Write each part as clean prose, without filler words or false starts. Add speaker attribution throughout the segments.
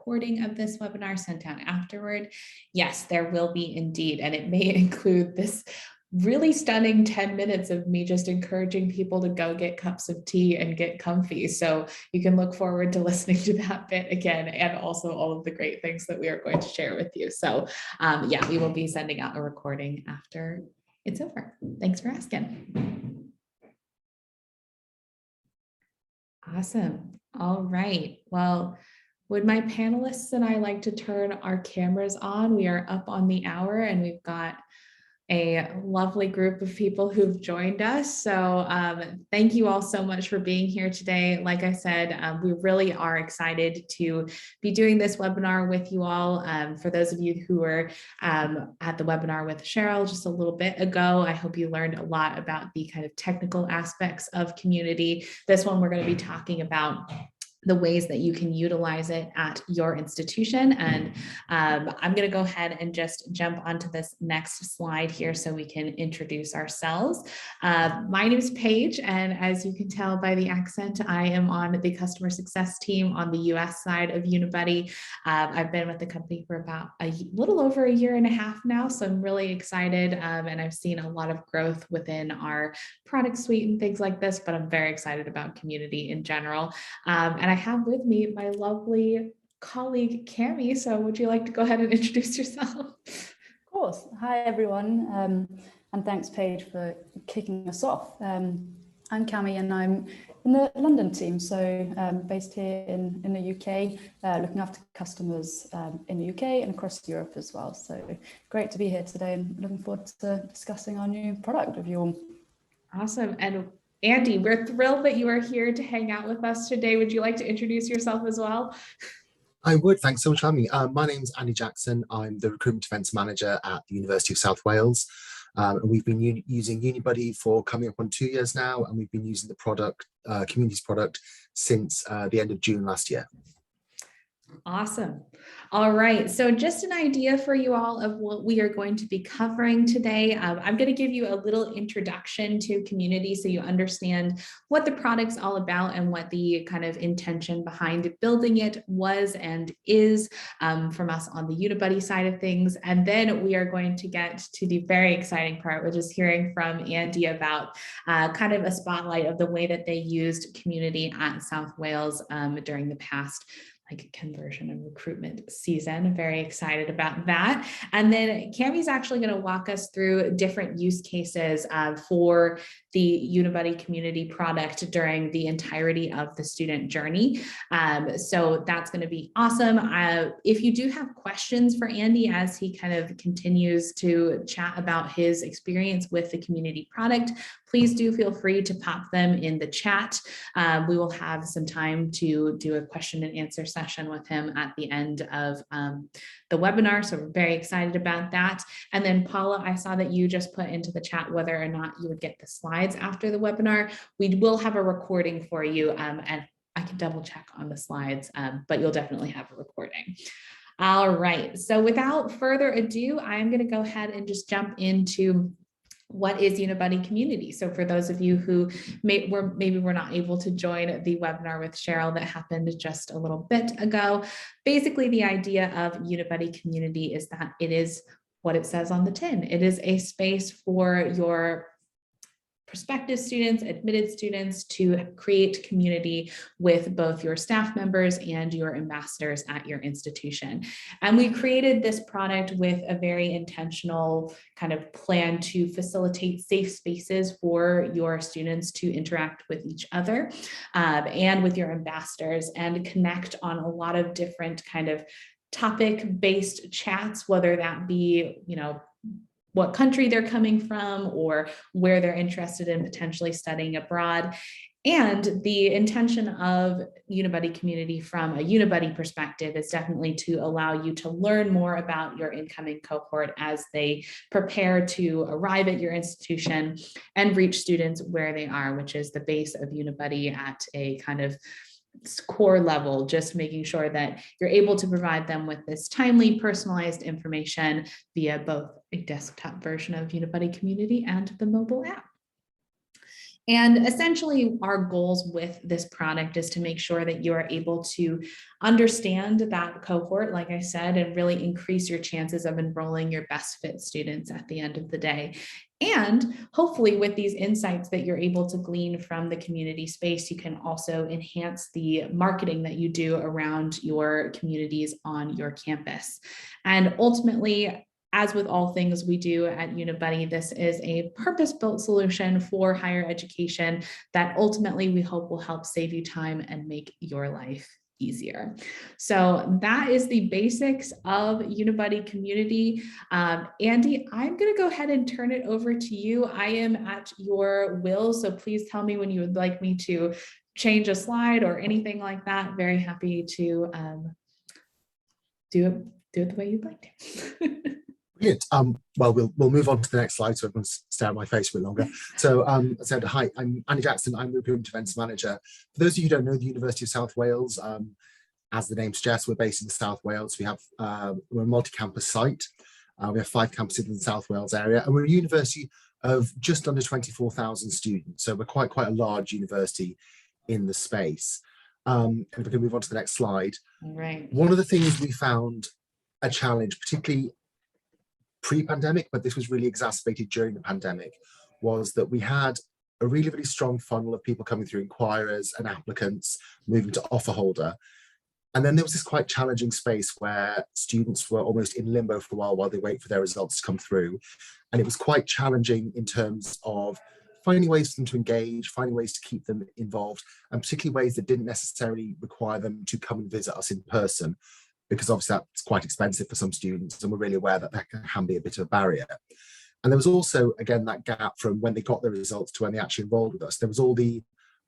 Speaker 1: recording of this webinar sent out afterward? Yes, there will be indeed, and it may include this really stunning 10 minutes of me just encouraging people to go get cups of tea and get comfy. So you can look forward to listening to that bit again, and also all of the great things that we are going to share with you. So yeah, we will be sending out a recording after it's over. Thanks for asking. Awesome. All right. Well, would my panelists and I like to turn our cameras on? We are up on the hour and we've got a lovely group of people who've joined us. So thank you all so much for being here today. Like I said, we really are excited to be doing this webinar with you all. For those of you who were at the webinar with Cheryl just a little bit ago, I hope you learned a lot about the kind of technical aspects of community. This one, we're going to be talking about the ways that you can utilize it at your institution. And I'm going to go ahead and just jump onto this next slide here so we can introduce ourselves. My name is Paige, and as you can tell by the accent, I am on the customer success team on the US side of Unibuddy. I've been with the company for about a little over a year and a half now, so I'm really excited, and I've seen a lot of growth within our product suite and things like this, but I'm very excited about community in general. And I have with me my lovely colleague, Cami. So would you like to go ahead and introduce yourself?
Speaker 2: Of course. Hi, everyone. And thanks, Paige, for kicking us off. I'm Cami and I'm in the London team. So based here in the UK, looking after customers in the UK and across Europe as well. So great to be here today and looking forward to discussing our new product with you all.
Speaker 1: Awesome. And Andy, we're thrilled that you are here to hang out with us today. Would you like to introduce yourself as well?
Speaker 3: I would. Thanks so much for having me. My name's Andy Jackson. I'm the Recruitment Events Manager at the University of South Wales. And we've been using Unibuddy for coming up on 2 years now, and we've been using the product, Community's product, since the end of June last year.
Speaker 1: Awesome. All right. So just an idea for you all of what we are going to be covering today. I'm going to give you a little introduction to community so you understand what the product's all about and what the kind of intention behind building it was and is from us on the Unibuddy side of things. And then we are going to get to the very exciting part, which is hearing from Andy about kind of a spotlight of the way that they used community at South Wales during the past conversion and recruitment season. I'm very excited about that. And then Cami's actually going to walk us through different use cases for the Unibuddy community product during the entirety of the student journey. So that's going to be awesome. If you do have questions for Andy as he kind of continues to chat about his experience with the community product, please do feel free to pop them in the chat. We will have some time to do a question and answer session with him at the end of the webinar. So we're very excited about that. And then Paula, I saw that you just put into the chat whether or not you would get the slides after the webinar. We will have a recording for you, and I can double check on the slides, but you'll definitely have a recording. All right, so without further ado, I'm going to go ahead and just jump into what is Unibuddy Community. So for those of you who maybe were not able to join the webinar with Cheryl that happened just a little bit ago, basically the idea of Unibuddy Community is that it is what it says on the tin. It is a space for your prospective students, admitted students to create community with both your staff members and your ambassadors at your institution. And we created this product with a very intentional kind of plan to facilitate safe spaces for your students to interact with each other and with your ambassadors and connect on a lot of different kind of topic-based chats, whether that be, what country they're coming from or where they're interested in potentially studying abroad. And the intention of Unibuddy Community from a Unibuddy perspective is definitely to allow you to learn more about your incoming cohort as they prepare to arrive at your institution and reach students where they are, which is the base of Unibuddy at a kind of core level, just making sure that you're able to provide them with this timely, personalized information via both a desktop version of Unibuddy Community and the mobile app. And essentially, our goals with this product is to make sure that you are able to understand that cohort, like I said, and really increase your chances of enrolling your best fit students at the end of the day. And hopefully with these insights that you're able to glean from the community space, you can also enhance the marketing that you do around your communities on your campus. And ultimately, as with all things we do at Unibuddy, this is a purpose-built solution for higher education that ultimately we hope will help save you time and make your life easier. So that is the basics of Unibuddy Community. Andy, I'm going to go ahead and turn it over to you. I am at your will, so please tell me when you would like me to change a slide or anything like that. Very happy to do it the way you'd like to.
Speaker 3: Brilliant. Well, we'll move on to the next slide so everyone can stare at my face for a bit longer. So I said, hi, I'm Andy Jackson. I'm the Recruitment Events Manager. For those of you who don't know, the University of South Wales, as the name suggests, we're based in South Wales. We have we're a multi-campus site. We have 5 campuses in the South Wales area, and we're a university of just under 24,000 students. So we're quite a large university in the space. And if we can move on to the next slide.
Speaker 1: Right.
Speaker 3: One of the things we found a challenge, particularly pre-pandemic, but this was really exacerbated during the pandemic, was that we had a really strong funnel of people coming through, inquirers and applicants moving to offer holder. And then there was this quite challenging space where students were almost in limbo for a while they wait for their results to come through. And it was quite challenging in terms of finding ways for them to engage, finding ways to keep them involved, and particularly ways that didn't necessarily require them to come and visit us in person, because obviously that's quite expensive for some students, and we're really aware that that can be a bit of a barrier. And there was also, again, that gap from when they got their results to when they actually enrolled with us. There was all the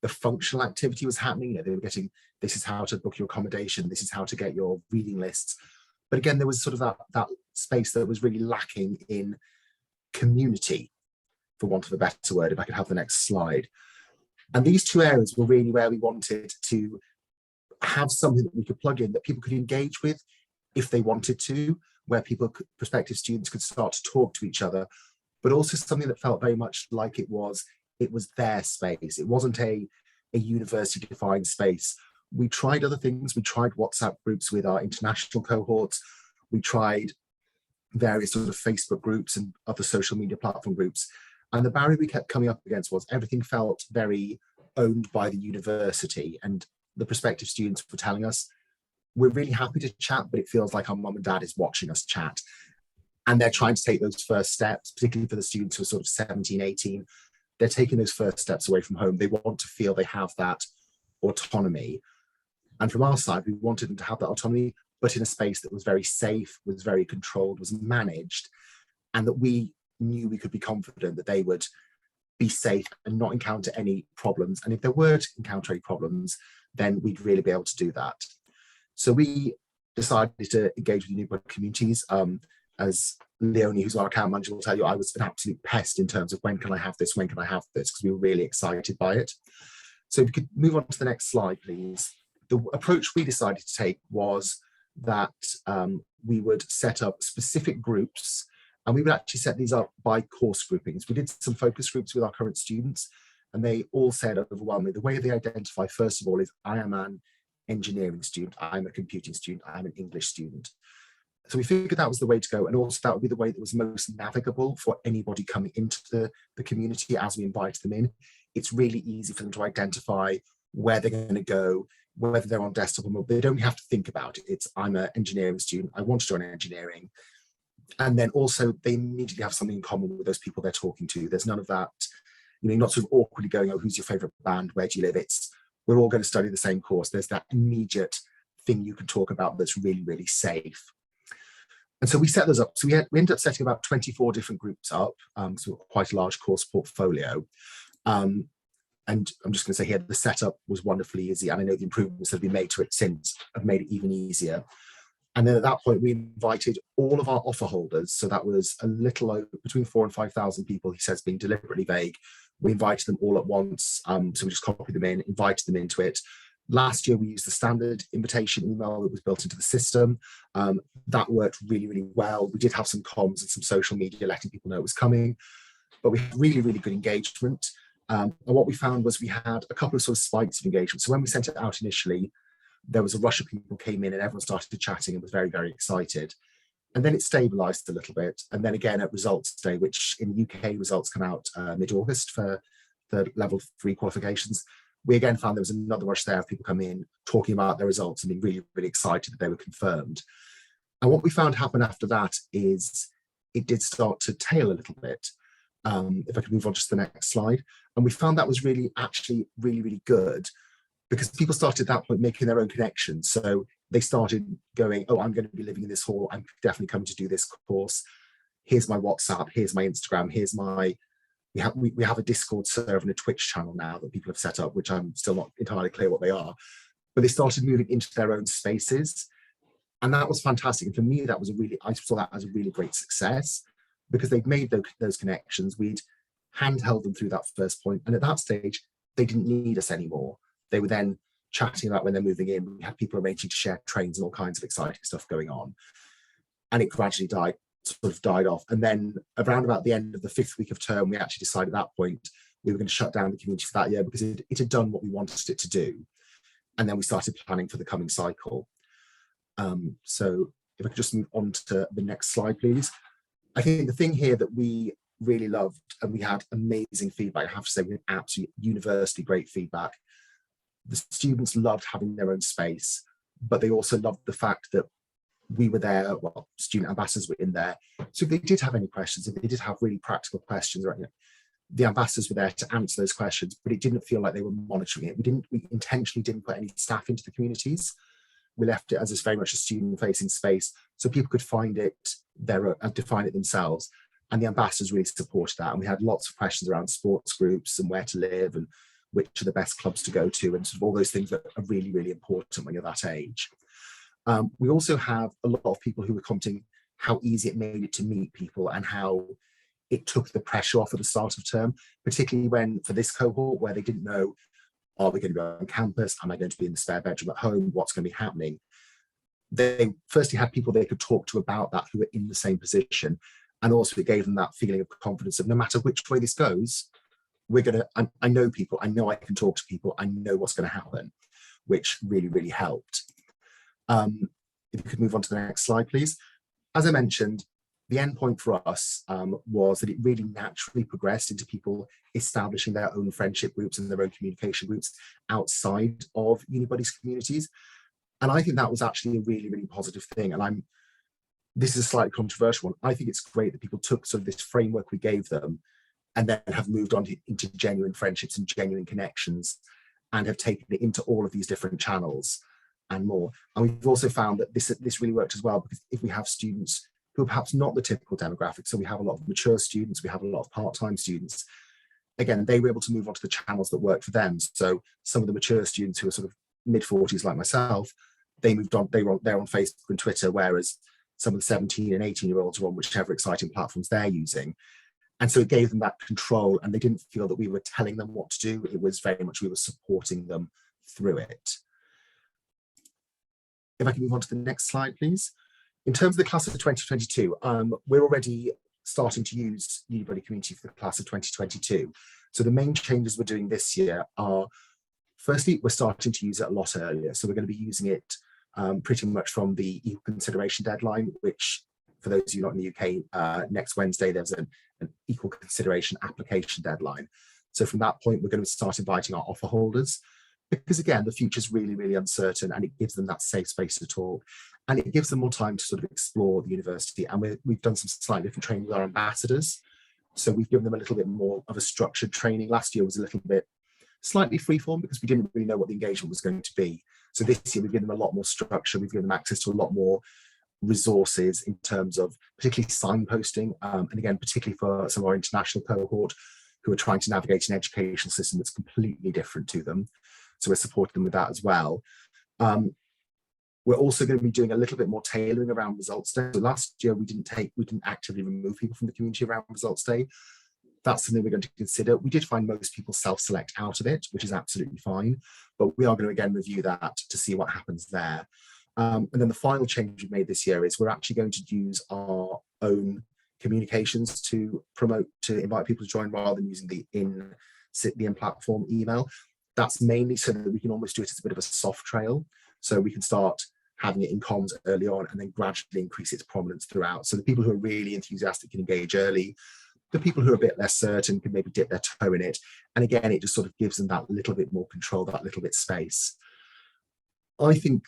Speaker 3: functional activity was happening. You know, they were getting, this is how to book your accommodation, this is how to get your reading lists. But again, there was sort of that space that was really lacking in community, for want of a better word, if I could have the next slide. And these 2 areas were really where we wanted to have something that we could plug in that people could engage with if they wanted to, where prospective students could start to talk to each other, but also something that felt very much like it was their space. It wasn't a university defined space. We tried other things. We tried WhatsApp groups with our international cohorts. We tried various sort of Facebook groups and other social media platform groups. And the barrier we kept coming up against was everything felt very owned by the university, and the prospective students were telling us, we're really happy to chat, but it feels like our mum and dad is watching us chat. And they're trying to take those first steps, particularly for the students who are sort of 17, 18. They're taking those first steps away from home. They want to feel they have that autonomy. And from our side, we wanted them to have that autonomy, but in a space that was very safe, was very controlled, was managed, and that we knew we could be confident that they would be safe and not encounter any problems. And if there were to encounter any problems, then we'd really be able to do that. So we decided to engage with Unibuddy communities. As Leonie, who's our account manager, will tell you, I was an absolute pest in terms of when can I have this, because we were really excited by it. So if we could move on to the next slide, please. The approach we decided to take was that we would set up specific groups, and we would actually set these up by course groupings. We did some focus groups with our current students, and they all said overwhelmingly, the way they identify, first of all, is I am an engineering student, I'm a computing student, I'm an English student. So we figured that was the way to go, and also that would be the way that was most navigable for anybody coming into the community as we invite them in. It's really easy for them to identify where they're going to go, whether they're on desktop or mobile. They don't have to think about it. It's, I'm an engineering student, I want to join engineering. And then also they immediately have something in common with those people they're talking to. There's none of that, you know, you're not sort of awkwardly going, oh, who's your favorite band? Where do you live? It's, we're all going to study the same course. There's that immediate thing you can talk about that's really safe. And so we set those up. So we ended up setting about 24 different groups up, so quite a large course portfolio. And I'm just going to say here, the setup was wonderfully easy. And I know the improvements that have been made to it since have made it even easier. And then at that point, we invited all of our offer holders. So that was a little over between 4,000 and 5,000 people, he says, being deliberately vague. We invited them all at once. So we just copied them in, invited them into it. Last year, we used the standard invitation email that was built into the system. That worked really well. We did have some comms and some social media letting people know it was coming, but we had really good engagement. And what we found was we had a couple of sort of spikes of engagement. So when we sent it out initially, there was a rush of people came in and everyone started chatting and was very, very excited. And then it stabilized a little bit. And then again at results day, which in the UK results come out mid-August for the level 3 qualifications, we again found there was another rush there of people coming in, talking about their results and being really, really excited that they were confirmed. And what we found happen after that is it did start to tail a little bit. If I could move on to the next slide. And we found that was really, actually really, really good, because people started at that point making their own connections. So they started going, oh, I'm going to be living in this hall. I'm definitely coming to do this course. Here's my WhatsApp. Here's my Instagram. Here's my, we have a Discord server and a Twitch channel now that people have set up, which I'm still not entirely clear what they are. But they started moving into their own spaces. And that was fantastic. And for me, that was I saw that as a really great success, because they'd made those connections. We'd handheld them through that first point. And at that stage, they didn't need us anymore. They were then chatting about when they're moving in. We had people arranging to share trains and all kinds of exciting stuff going on. And it gradually died off. And then around about the end of the 5th week of term, we actually decided at that point we were going to shut down the community for that year, because it had done what we wanted it to do. And then we started planning for the coming cycle. So if I could just move on to the next slide, please. I think the thing here that we really loved, and we had amazing feedback, I have to say, we had absolutely universally great feedback. The students loved having their own space, but they also loved the fact that we were there, well, student ambassadors were in there. So if they did have any questions, if they did have really practical questions, right, the ambassadors were there to answer those questions, but it didn't feel like they were monitoring it. We intentionally didn't put any staff into the communities. We left it as very much a student-facing space, so people could find it there and define it themselves. And the ambassadors really supported that. And we had lots of questions around sports groups and where to live and which are the best clubs to go to, and sort of all those things that are really, really important when you're that age. We also have a lot of people who were commenting how easy it made it to meet people and how it took the pressure off at the start of term, particularly when, for this cohort, where they didn't know, are we going to be on campus? Am I going to be in the spare bedroom at home? What's going to be happening? They firstly had people they could talk to about that who were in the same position. And also it gave them that feeling of confidence of no matter which way this goes, we're going to, I know people, I know I can talk to people, I know what's going to happen, which really, really helped. If you could move on to the next slide, please. As I mentioned, the end point for us was that it really naturally progressed into people establishing their own friendship groups and their own communication groups outside of Unibuddy's communities. And I think that was actually a really, really positive thing. And this is a slightly controversial one. I think it's great that people took sort of this framework we gave them and then have moved on into genuine friendships and genuine connections and have taken it into all of these different channels and more. And we've also found that this really worked as well, because if we have students who are perhaps not the typical demographic, so we have a lot of mature students, we have a lot of part-time students, again, they were able to move on to the channels that work for them. So some of the mature students who are sort of mid-40s like myself, they moved on, they're on Facebook and Twitter, whereas some of the 17 and 18-year-olds are on whichever exciting platforms they're using. And so it gave them that control, and they didn't feel that we were telling them what to do. It was very much we were supporting them through it. If I can move on to the next slide, please. In terms of the class of 2022, we're already starting to use Unibuddy Community for the class of 2022. So the main changes we're doing this year are, firstly, we're starting to use it a lot earlier. So we're going to be using it pretty much from the equal consideration deadline, which, for those of you not in the UK, next Wednesday, there's an equal consideration application deadline. So from that point, we're going to start inviting our offer holders, because again, the future is really, really uncertain, and it gives them that safe space to talk, and it gives them more time to sort of explore the university. And we've done some slightly different training with our ambassadors. So we've given them a little bit more of a structured training. Last year was a little bit slightly freeform because we didn't really know what the engagement was going to be. So this year we've given them a lot more structure. We've given them access to a lot more resources in terms of particularly signposting, and again, particularly for some of our international cohort who are trying to navigate an educational system that's completely different to them. So we're supporting them with that as well. We're also going to be doing a little bit more tailoring around results day. So last year we didn't actively remove people from the community around results day. That's something we're going to consider. We did find most people self-select out of it, which is absolutely fine, but we are going to again review that to see what happens there. And then the final change we've made this year is we're actually going to use our own communications to invite people to join, rather than using the the in-platform email. That's mainly so that we can almost do it as a bit of a soft trail. So we can start having it in comms early on and then gradually increase its prominence throughout. So the people who are really enthusiastic can engage early. The people who are a bit less certain can maybe dip their toe in it. And again, it just sort of gives them that little bit more control, that little bit space. I think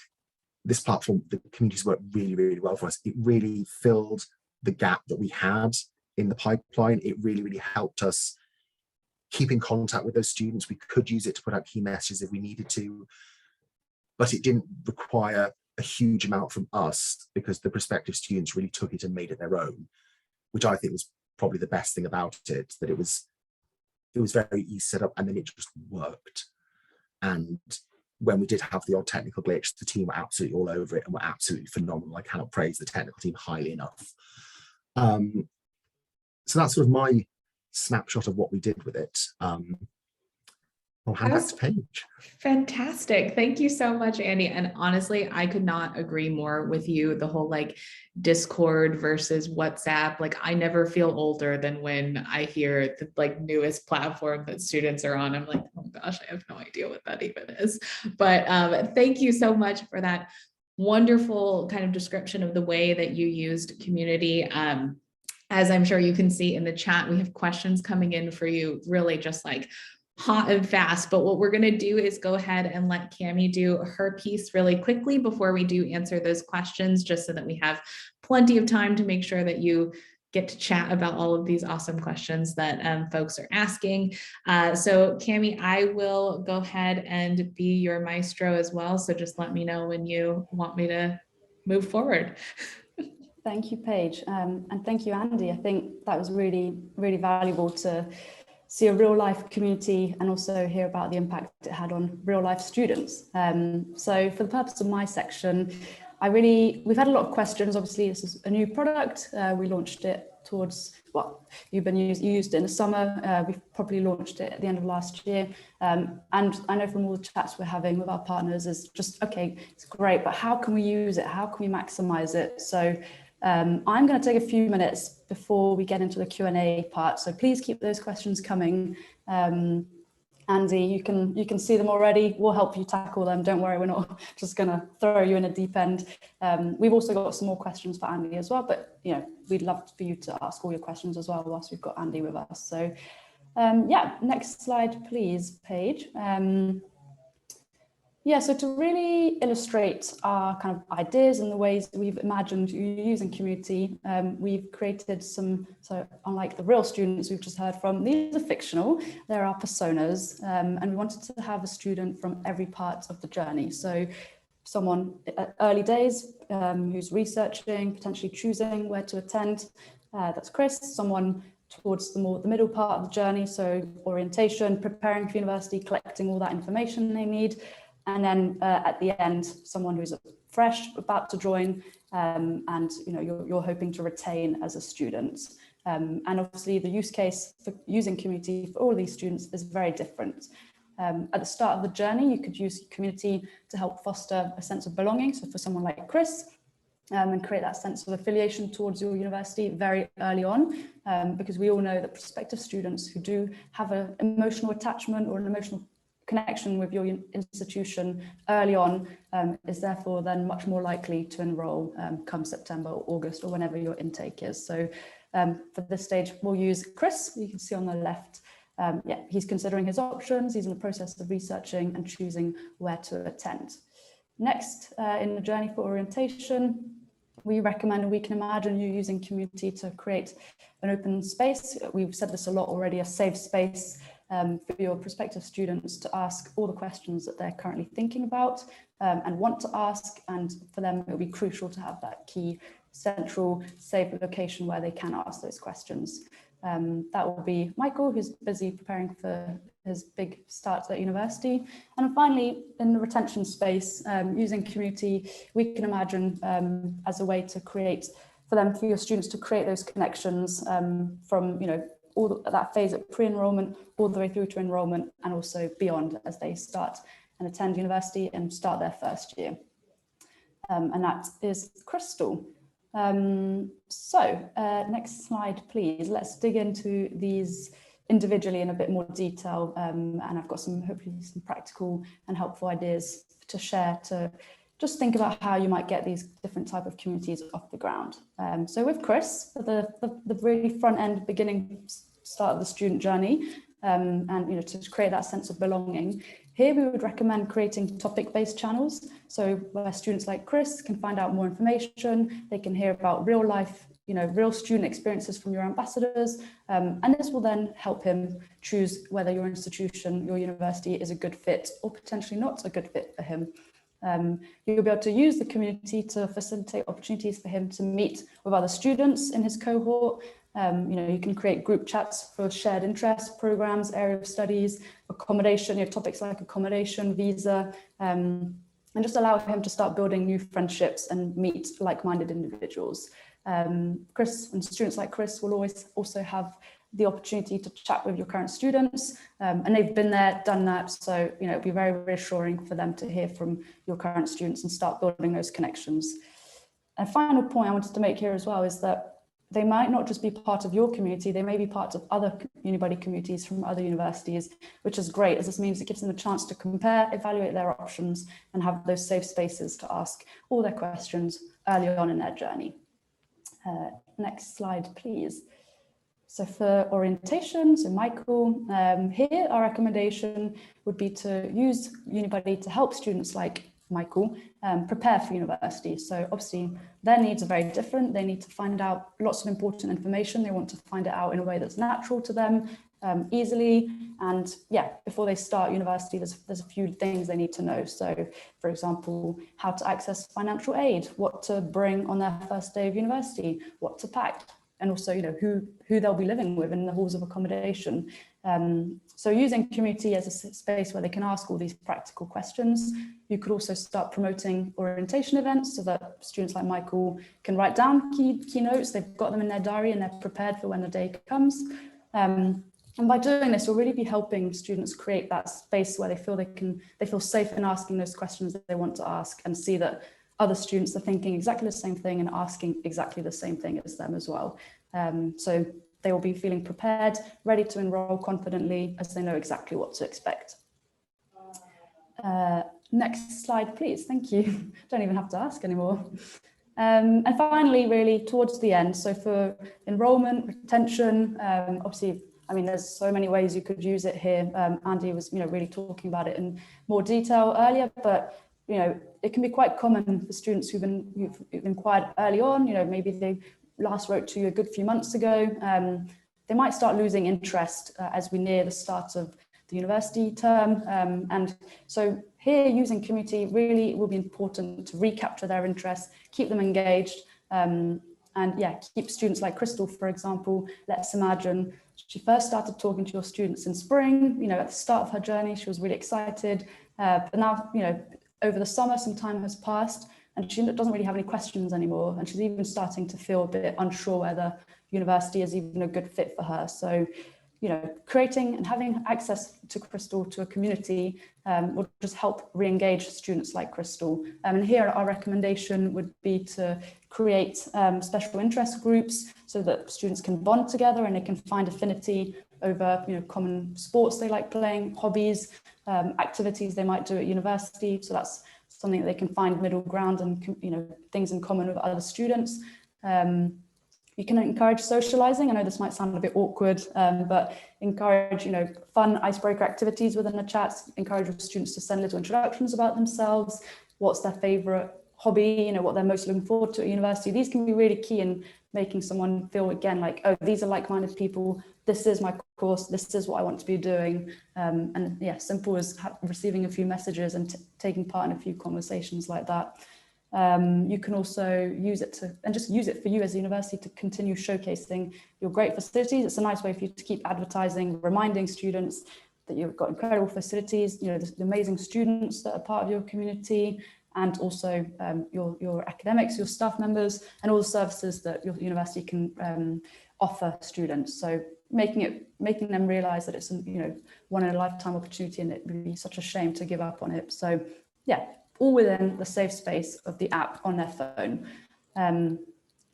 Speaker 3: this platform, the communities worked really, really well for us. It really filled the gap that we had in the pipeline. It really, really helped us keep in contact with those students. We could use it to put out key messages if we needed to, but it didn't require a huge amount from us because the prospective students really took it and made it their own, which I think was probably the best thing about it, that it was very easy set up and then it just worked. And when we did have the odd technical glitch, the team were absolutely all over it and were absolutely phenomenal. I cannot praise the technical team highly enough. So that's sort of my snapshot of what we did with it. I'll hand back to Paige.
Speaker 1: Fantastic. Thank you so much, Andy. And honestly, I could not agree more with you. The whole like Discord versus WhatsApp, like I never feel older than when I hear the like newest platform that students are on. I'm like, oh gosh, I have no idea what that even is. But thank you so much for that wonderful kind of description of the way that you used Community. As I'm sure you can see in the chat, we have questions coming in for you, really just like hot and fast. But what we're going to do is go ahead and let Cami do her piece really quickly before we do answer those questions, just so that we have plenty of time to make sure that you get to chat about all of these awesome questions that folks are asking. So Cami, I will go ahead and be your maestro as well. So just let me know when you want me to move forward.
Speaker 2: Thank you, Paige. And thank you, Andy. I think that was really, really valuable to see a real life community and also hear about the impact it had on real life students. So for the purpose of my section, we've had a lot of questions. Obviously, this is a new product. We launched it towards, well, you used it in the summer. We've probably launched it at the end of last year. And I know from all the chats we're having with our partners is just, okay, it's great, but how can we use it? How can we maximize it? So I'm going to take a few minutes before we get into the Q&A part. So please keep those questions coming. Andy, you can see them already. We'll help you tackle them. Don't worry, we're not just going to throw you in a deep end. We've also got some more questions for Andy as well, but we'd love for you to ask all your questions as well whilst we've got Andy with us. So yeah, next slide, please, Paige. Yeah, so to really illustrate our kind of ideas and the ways we've imagined using Community, we've created some, so unlike the real students we've just heard from, these are fictional, they're our personas, and we wanted to have a student from every part of the journey. So someone at early days who's researching, potentially choosing where to attend, that's Chris. Someone towards the middle part of the journey, so orientation, preparing for university, collecting all that information they need. And then at the end, someone who's fresh, about to join, and you're hoping to retain as a student. And obviously the use case for using Community for all of these students is very different. At the start of the journey, you could use Community to help foster a sense of belonging. So for someone like Chris, and create that sense of affiliation towards your university very early on, because we all know that prospective students who do have an emotional attachment or an emotional connection with your institution early on is therefore then much more likely to enroll come September or August or whenever your intake is. So for this stage, we'll use Chris. You can see on the left, he's considering his options. He's in the process of researching and choosing where to attend. Next, in the journey for orientation, we recommend and we can imagine you using Community to create an open space. We've said this a lot already, a safe space for your prospective students to ask all the questions that they're currently thinking about and want to ask. And for them, it will be crucial to have that key central safe location where they can ask those questions. That will be Michael, who's busy preparing for his big start at university. And finally, in the retention space, using Community, we can imagine as a way to create for your students to create those connections from, all that phase of pre-enrollment all the way through to enrollment and also beyond as they start and attend university and start their first year. And that is Crystal. So next slide, please. Let's dig into these individually in a bit more detail, and I've got hopefully some practical and helpful ideas to share to just think about how you might get these different type of communities off the ground. So with Chris, for the really front end beginning start of the student journey, and to create that sense of belonging, here we would recommend creating topic-based channels. So where students like Chris can find out more information, they can hear about real life, real student experiences from your ambassadors, and this will then help him choose whether your institution, your university is a good fit or potentially not a good fit for him. You'll be able to use the community to facilitate opportunities for him to meet with other students in his cohort. You can create group chats for shared interests, programs, area of studies, accommodation, topics like accommodation, visa, and just allow him to start building new friendships and meet like-minded individuals. Chris and students like Chris will always also have the opportunity to chat with your current students, and they've been there, done that. So, it'll be very reassuring for them to hear from your current students and start building those connections. A final point I wanted to make here as well is that they might not just be part of your community, they may be part of other Unibuddy communities from other universities, which is great, as this means it gives them a chance to compare, evaluate their options, and have those safe spaces to ask all their questions early on in their journey. Next slide, please. So for orientation, so Michael, here our recommendation would be to use Unibuddy to help students like Michael prepare for university. So obviously their needs are very different. They need to find out lots of important information. They want to find it out in a way that's natural to them, easily. And yeah, before they start university, there's a few things they need to know. So for example, how to access financial aid, what to bring on their first day of university, what to pack, and also, who they'll be living with in the halls of accommodation. So using community as a space where they can ask all these practical questions. You could also start promoting orientation events so that students like Michael can write down key notes. They've got them in their diary and they're prepared for when the day comes. And by doing this, we'll really be helping students create that space where they feel safe in asking those questions that they want to ask, and see that other students are thinking exactly the same thing and asking exactly the same thing as them as well. So they will be feeling prepared, ready to enroll confidently, as they know exactly what to expect. Next slide, please. Thank you. Don't even have to ask anymore. And finally, really towards the end, so for enrollment, retention, obviously, there's so many ways you could use it here. Andy was, really talking about it in more detail earlier, but it can be quite common for students who've inquired early on. Maybe they last wrote to you a good few months ago. They might start losing interest as we near the start of the university term. And so here, using community really will be important to recapture their interest, keep them engaged, and yeah, keep students like Crystal, for example. Let's imagine she first started talking to your students in spring. At the start of her journey, she was really excited. But now, over the summer, some time has passed and she doesn't really have any questions anymore. And she's even starting to feel a bit unsure whether university is even a good fit for her. So, creating and having access to Crystal, to a community, will just help re-engage students like Crystal. And here our recommendation would be to create special interest groups so that students can bond together and they can find affinity over common sports they like playing, hobbies, activities they might do at university. So that's something that they can find middle ground and things in common with other students. You can encourage socializing. I know this might sound a bit awkward, but encourage fun icebreaker activities within the chats. Encourage students to send little introductions about themselves, what's their favorite hobby, what they're most looking forward to at university. These can be really key in making someone feel again like, oh, these are like-minded people. This is my course. This is what I want to be doing. And yeah, simple as receiving a few messages and taking part in a few conversations like that. You can also use it for you as a university to continue showcasing your great facilities. It's a nice way for you to keep advertising, reminding students that you've got incredible facilities, the amazing students that are part of your community, and also your academics, your staff members, and all the services that your university can offer students. So making them realize that it's one in a lifetime opportunity, and it would be such a shame to give up on it. So yeah, all within the safe space of the app on their phone.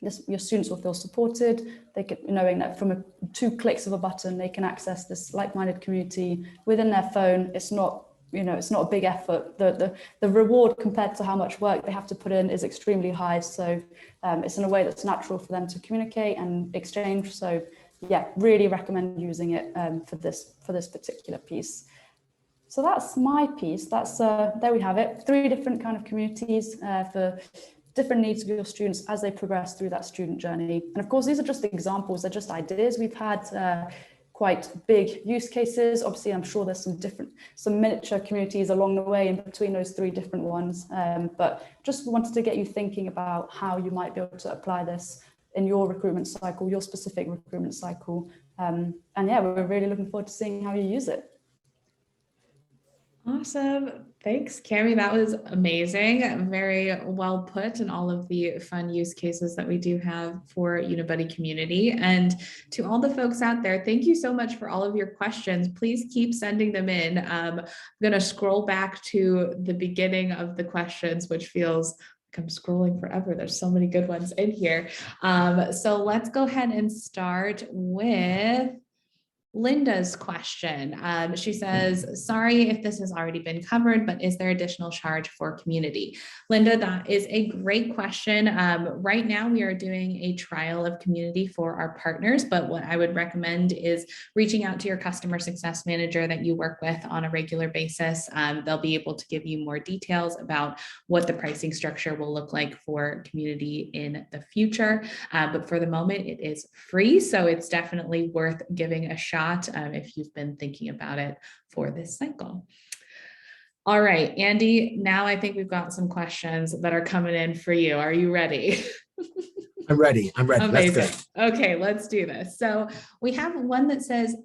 Speaker 2: your students will feel supported. They can, knowing that from 2 clicks of a button, they can access this like-minded community within their phone. It's not, it's not a big effort. The reward compared to how much work they have to put in is extremely high. So it's in a way that's natural for them to communicate and exchange. So yeah, really recommend using it for this particular piece. So that's my piece. That's there we have it. 3 different kind of communities for different needs of your students as they progress through that student journey. And of course, these are just examples, they're just ideas. We've had quite big use cases. Obviously, I'm sure there's some miniature communities along the way in between those 3 different ones. But just wanted to get you thinking about how you might be able to apply this in your recruitment cycle, your specific recruitment cycle. And yeah, we're really looking forward to seeing how you use it.
Speaker 1: Awesome. Thanks, Cami. That was amazing. Very well put, and all of the fun use cases that we do have for Unibuddy Community. And to all the folks out there, thank you so much for all of your questions. Please keep sending them in. I'm going to scroll back to the beginning of the questions, which feels like I'm scrolling forever. There's so many good ones in here. So let's go ahead and start with Linda's question. She says, sorry if this has already been covered, but is there additional charge for community? Linda, that is a great question. Right now we are doing a trial of community for our partners, but what I would recommend is reaching out to your customer success manager that you work with on a regular basis. They'll be able to give you more details about what the pricing structure will look like for community in the future. But for the moment, it is free, so it's definitely worth giving a shot if you've been thinking about it for this cycle. All right, Andy, now I think we've got some questions that are coming in for you. Are you ready?
Speaker 3: I'm ready.
Speaker 1: Amazing.
Speaker 3: Let's go.
Speaker 1: Okay, let's do this. So we have one that says,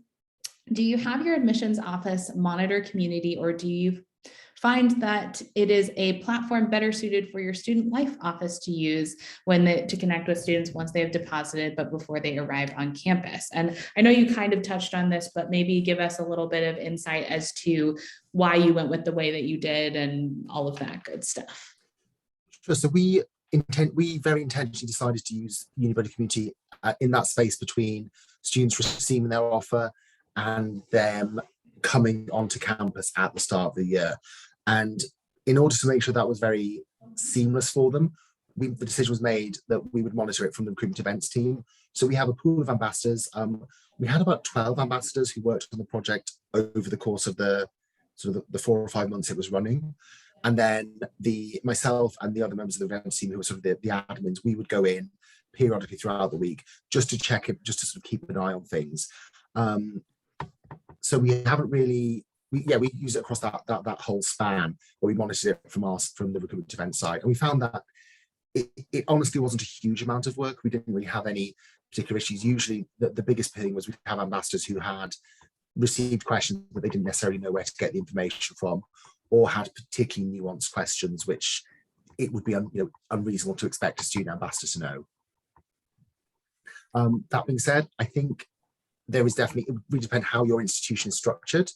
Speaker 1: do you have your admissions office monitor community, or do you find that it is a platform better suited for your student life office to use to connect with students once they have deposited, but before they arrive on campus? And I know you kind of touched on this, but maybe give us a little bit of insight as to why you went with the way that you did and all of that good stuff.
Speaker 3: Sure. So we very intentionally decided to use Unibuddy Community in that space between students receiving their offer and them coming onto campus at the start of the year. And in order to make sure that was very seamless for them, the decision was made that we would monitor it from the recruitment events team. So we have a pool of ambassadors. We had about 12 ambassadors who worked on the project over the course of the 4 or 5 months it was running. And then myself and the other members of the events team, who were sort of the admins, we would go in periodically throughout the week just to check it, just to sort of keep an eye on things. So we haven't really, we use it across that whole span, where we monitored it from the recruitment event side, and we found that it honestly wasn't a huge amount of work. We didn't really have any particular issues. Usually, the biggest thing was we'd have ambassadors who had received questions that they didn't necessarily know where to get the information from, or had particularly nuanced questions, which it would be unreasonable to expect a student ambassador to know. That being said, I think there is definitely, it would really depend how your institution is structured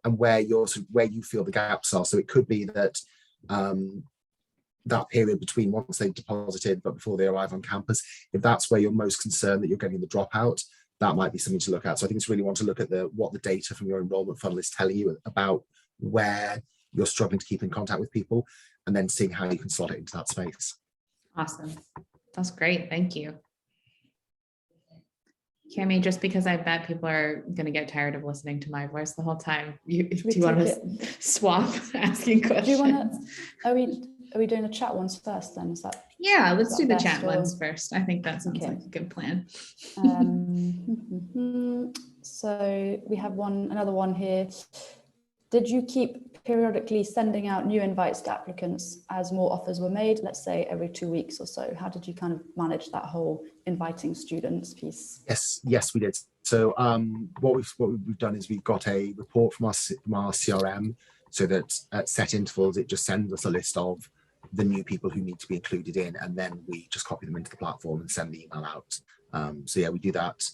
Speaker 3: and where you feel the gaps are. So it could be that that period between once they've deposited but before they arrive on campus, if that's where you're most concerned that you're getting the dropout, that might be something to look at. So I think it's really want to look at what the data from your enrollment funnel is telling you about where you're struggling to keep in contact with people, and then seeing how you can slot it into that space.
Speaker 1: Awesome. That's great. Thank you. Cami, just because I bet people are going to get tired of listening to my voice the whole time, do you want to swap asking questions? Do you want
Speaker 2: to, are we doing the chat ones first then?
Speaker 1: Yeah, let's do the chat ones first. I think that sounds like a good plan.
Speaker 2: So we have another one here. Did you keep periodically sending out new invites to applicants as more offers were made, let's say every 2 weeks or so? How did you kind of manage that whole inviting students piece?
Speaker 3: Yes, we did. So what we've done is we've got a report from our CRM, so that at set intervals it just sends us a list of the new people who need to be included in, and then we just copy them into the platform and send the email out. So yeah, we do that,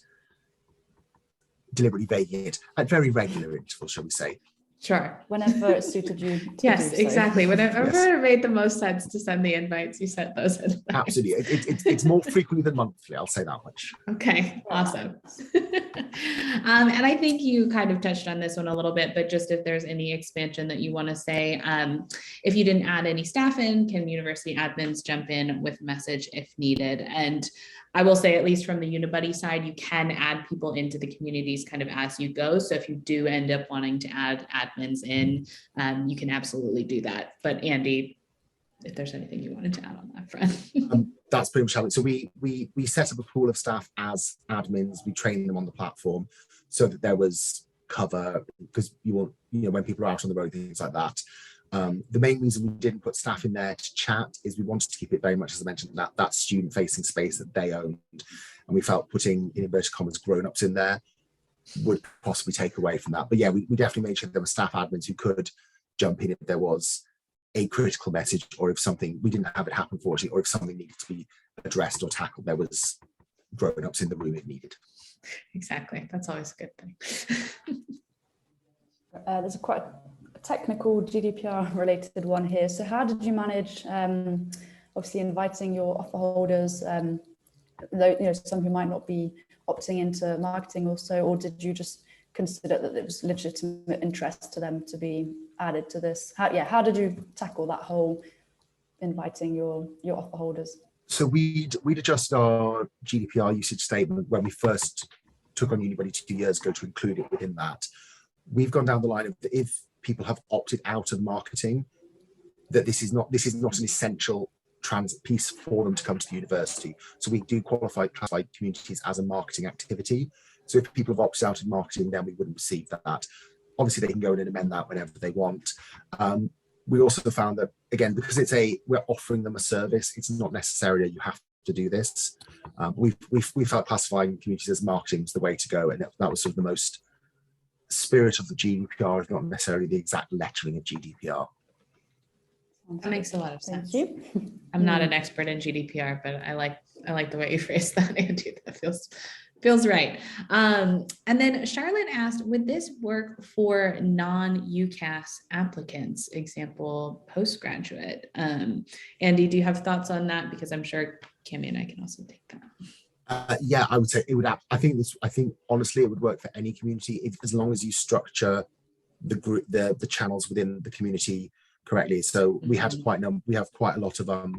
Speaker 3: deliberately vaguing it at very regular intervals, shall we say.
Speaker 1: Sure.
Speaker 2: whenever it suited you to
Speaker 1: Yes,
Speaker 2: do so.
Speaker 1: exactly. Whenever
Speaker 3: Yes.
Speaker 1: it made the most sense to send the invites, you sent those invites.
Speaker 3: Absolutely. It's more frequently than monthly, I'll say that much.
Speaker 1: Okay, awesome. And I think you kind of touched on this one a little bit, but just if there's any expansion that you want to say, if you didn't add any staff in, can university admins jump in with a message if needed? And I will say, at least from the Unibuddy side, you can add people into the communities kind of as you go. So if you do end up wanting to add admins in, you can absolutely do that. But Andy, if there's anything you wanted to add on that front.
Speaker 3: That's pretty much how it. So we set up a pool of staff as admins. We trained them on the platform so that there was cover, because you want, when people are out on the road, things like that. The main reason we didn't put staff in there to chat is we wanted to keep it very much, as I mentioned, that student-facing space that they owned, and we felt putting, in inverted commas, grown-ups in there would possibly take away from that. But yeah, we definitely made sure there were staff admins who could jump in if there was a critical message, or if something, we didn't have it happen, fortunately, or if something needed to be addressed or tackled, there was grown-ups in the room if needed.
Speaker 1: Exactly. That's always a good thing.
Speaker 2: There's a quite technical GDPR related one here. So how did you manage obviously inviting your offer holders, though some who might not be opting into marketing also, or did you just consider that it was legitimate interest to them to be added to this? How did you tackle that whole inviting your offer holders?
Speaker 3: So we'd adjusted our GDPR usage statement when we first took on Unibuddy 2 years ago to include it within that. We've gone down the line of, if people have opted out of marketing, that this is not an essential piece for them to come to the university. So we do classify communities as a marketing activity. So if people have opted out of marketing, then we wouldn't receive that. Obviously, they can go in and amend that whenever they want. We also found that, again, because we're offering them a service, it's not necessarily you have to do this. We felt classifying communities as marketing is the way to go, and that was sort of the most spirit of the GDPR, if not necessarily the exact lettering of GDPR.
Speaker 1: That makes a lot of sense.
Speaker 2: Thank you.
Speaker 1: I'm not an expert in GDPR, but I like the way you phrased that, Andy. That feels right. And then Charlotte asked, would this work for non-UCAS applicants, example, postgraduate? Andy, do you have thoughts on that? Because I'm sure Cami and I can also take that.
Speaker 3: Yeah, I would say it would. I think honestly, it would work for any community as long as you structure the group, the channels within the community correctly. So we have quite a lot of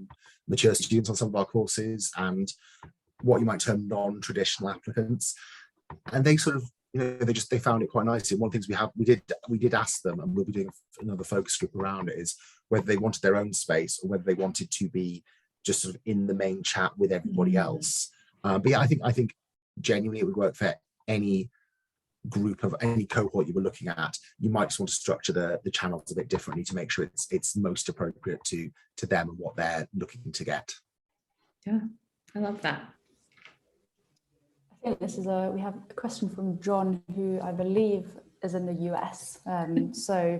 Speaker 3: mature students on some of our courses, and what you might term non-traditional applicants, and they sort of, they found it quite nicely. One of the things we did ask them, and we'll be doing another focus group around it, is whether they wanted their own space or whether they wanted to be just sort of in the main chat with everybody else. But yeah, I think genuinely it would work for any group of any cohort you were looking at. You might just want to structure the channels a bit differently to make sure it's most appropriate to them and what they're looking to get. Yeah,
Speaker 1: I love that.
Speaker 2: I think this is we have a question from John, who I believe is in the US. So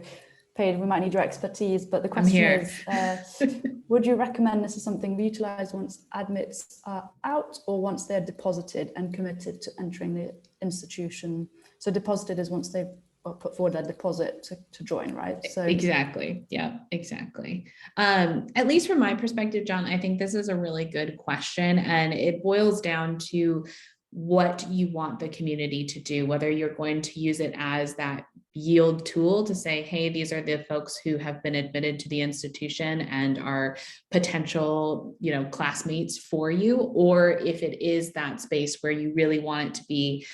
Speaker 2: Paige, we might need your expertise, but the question is, would you recommend this is something we utilize once admits are out, or once they're deposited and committed to entering the institution? So deposited is once they've put forward their deposit to join, right? So
Speaker 1: exactly. Yeah, exactly. At least from my perspective, John, I think this is a really good question, and it boils down to what you want the community to do, whether you're going to use it as that yield tool to say, hey, these are the folks who have been admitted to the institution and are potential, classmates for you, or if it is that space where you really want it to be,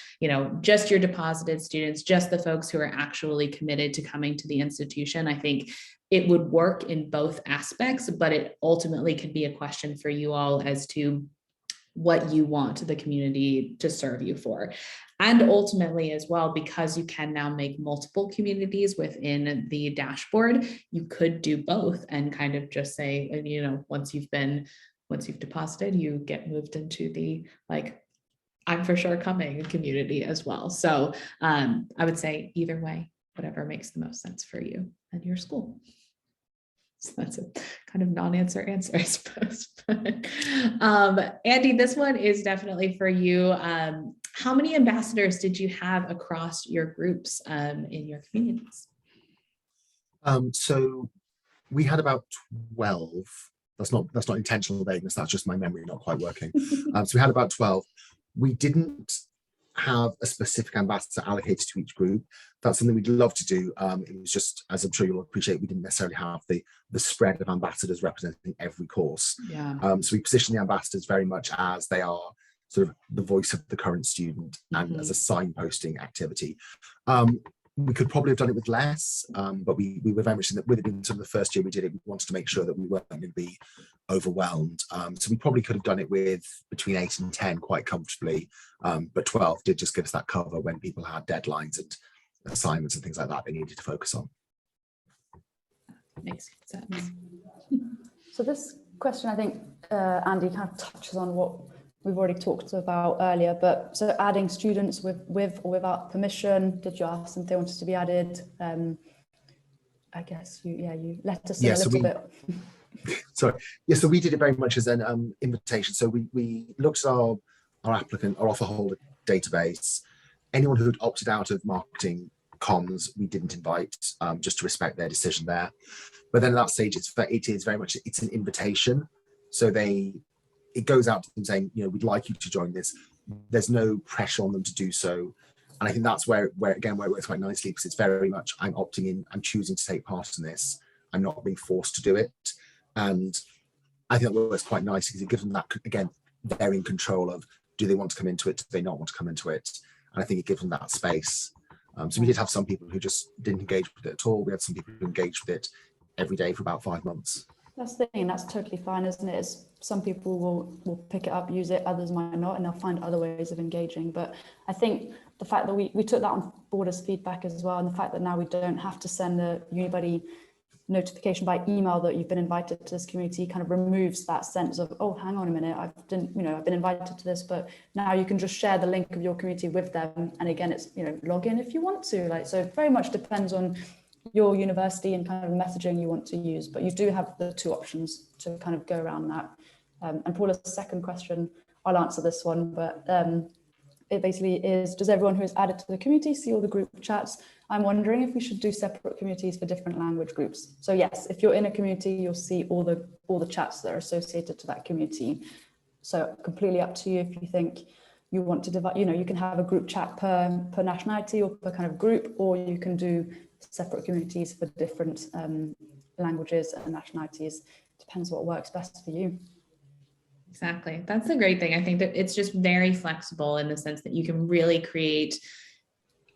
Speaker 1: just your deposited students, just the folks who are actually committed to coming to the institution. I think it would work in both aspects, but it ultimately could be a question for you all as to what you want the community to serve you for. And ultimately as well, because you can now make multiple communities within the dashboard, you could do both and kind of just say, once you've deposited, you get moved into the I'm for sure coming community as well. So I would say either way, whatever makes the most sense for you and your school. So that's a kind of non-answer answer, I suppose. But, Andy, this one is definitely for you. How many ambassadors did you have across your groups in your communities?
Speaker 3: So we had about 12. That's not intentional vagueness. That's just my memory not quite working. So we had about 12. We didn't have a specific ambassador allocated to each group. That's something we'd love to do. It was just, as I'm sure you'll appreciate, we didn't necessarily have the spread of ambassadors representing every course.
Speaker 1: Yeah.
Speaker 3: So we position the ambassadors very much as they are sort of the voice of the current student and as a signposting activity. We could probably have done it with less, but we were very much in that, with it being sort of the first year we did it, we wanted to make sure that we weren't going to be overwhelmed. So we probably could have done it with between 8 and 10 quite comfortably, but 12 did just give us that cover when people had deadlines and assignments and things like that they needed to focus on.
Speaker 1: Makes sense.
Speaker 2: So this question, I think, Andy, kind of touches on what we've already talked about earlier, but so adding students with or without permission, did you ask them if they wanted to be added? I guess you let us know a little bit.
Speaker 3: Sorry. Yeah, so we did it very much as an invitation. So we looked at our applicant, our offer holder database. Anyone who had opted out of marketing comms, we didn't invite, just to respect their decision there. But then at that stage, it is very much, it's an invitation. So it goes out to them saying, you know, we'd like you to join this. There's no pressure on them to do so. And I think that's where it works quite nicely, because it's very much, I'm opting in, I'm choosing to take part in this. I'm not being forced to do it. And I think that works quite nicely because it gives them that, again, they're in control of, do they want to come into it? Do they not want to come into it? And I think it gives them that space. So we did have some people who just didn't engage with it at all. We had some people who engaged with it every day for about 5 months.
Speaker 2: That's the thing, and that's totally fine, isn't it? Some people will pick it up, use it, others might not, and they'll find other ways of engaging. But I think the fact that we took that on board as feedback as well, and the fact that now we don't have to send a Unibuddy notification by email that you've been invited to this community kind of removes that sense of, oh, hang on a minute, I've been invited to this, but now you can just share the link of your community with them. And again, it's, log in if you want to, so it very much depends on your university and kind of messaging you want to use, but you do have the two options to kind of go around that. And Paula's second question, I'll answer this one, but it basically is, does everyone who is added to the community see all the group chats? I'm wondering if we should do separate communities for different language groups. So yes, if you're in a community, you'll see all the chats that are associated to that community. So completely up to you if you think you want to divide, you can have a group chat per nationality or per kind of group, or you can do separate communities for different languages and nationalities. Depends what works best for you.
Speaker 1: Exactly. That's the great thing. I think that it's just very flexible in the sense that you can really create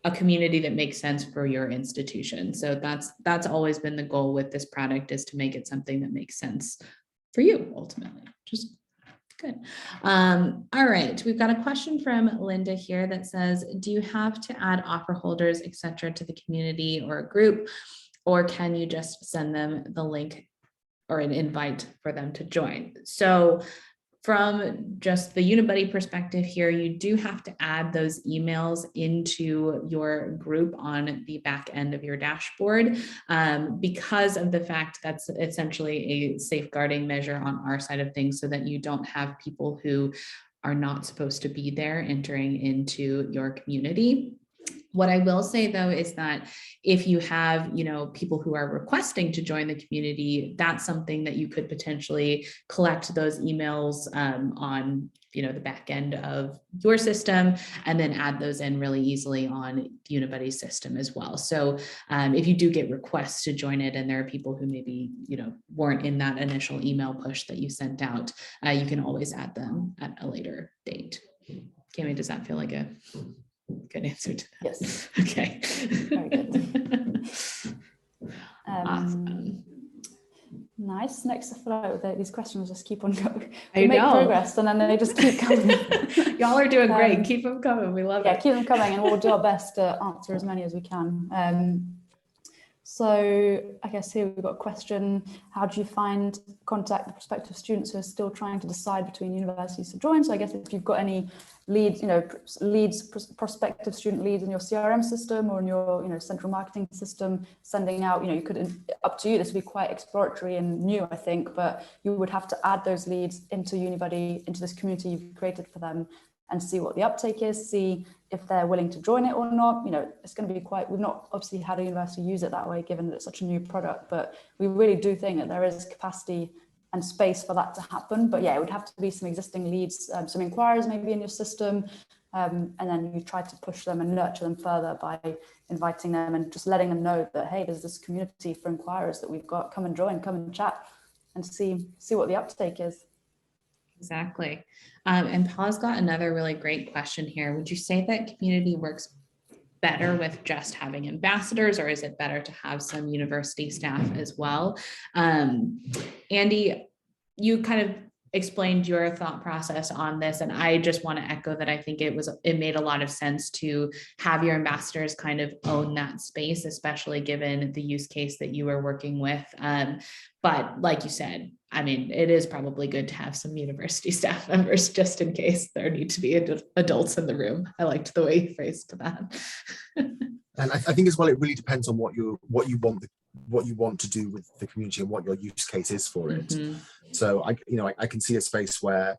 Speaker 1: a community that makes sense for your institution. So that's always been the goal with this product, is to make it something that makes sense for you ultimately. Just good. All right. We've got a question from Linda here that says, do you have to add offer holders, etc., to the community or a group, or can you just send them the link or an invite for them to join? So from just the Unibuddy perspective here, you do have to add those emails into your group on the back end of your dashboard, because of the fact that's essentially a safeguarding measure on our side of things, so that you don't have people who are not supposed to be there entering into your community. What I will say, though, is that if you have, people who are requesting to join the community, that's something that you could potentially collect those emails on, the back end of your system, and then add those in really easily on Unibuddy's system as well. So if you do get requests to join it, and there are people who maybe, weren't in that initial email push that you sent out, you can always add them at a later date. Cami, does that feel like a good answer to that?
Speaker 2: Yes.
Speaker 1: Okay.
Speaker 2: Very good.
Speaker 1: Awesome.
Speaker 2: Nice. Next, I feel like these questions just keep on going.
Speaker 1: I
Speaker 2: make
Speaker 1: know.
Speaker 2: progress, and then they just keep coming.
Speaker 1: Y'all are doing great. Keep them coming. We love it.
Speaker 2: Yeah, keep them coming, and we'll do our best to answer as many as we can. So I guess here we've got a question. How do you contact the prospective students who are still trying to decide between universities to join? So I guess if you've got any leads, prospective student leads in your CRM system or in your, central marketing system, sending out, you could, up to you, this would be quite exploratory and new, I think, but you would have to add those leads into Unibuddy, into this community you've created for them. and see what the uptake is, see if they're willing to join it or not. You know, it's going to be quite, we've not obviously had a university use it that way, given that it's such a new product, but we really do think that there is capacity and space for that to happen. But yeah, it would have to be some existing leads, some inquiries maybe in your system, and then you try to push them and nurture them further by inviting them and just letting them know that, hey, there's this community for inquirers that we've got, come and join, come and chat and see what the uptake is.
Speaker 1: Exactly. And Paul's got another really great question here. Would you say that community works better with just having ambassadors, or is it better to have some university staff as well? Andy, you kind of explained your thought process on this, and I just want to echo that. I think it made a lot of sense to have your ambassadors kind of own that space, especially given the use case that you were working with. But like you said, I mean, it is probably good to have some university staff members just in case there need to be adults in the room. I liked the way you phrased that.
Speaker 3: And I think as well, it really depends on what you want to do with the community and what your use case is for it.
Speaker 1: Mm-hmm.
Speaker 3: So I can see a space where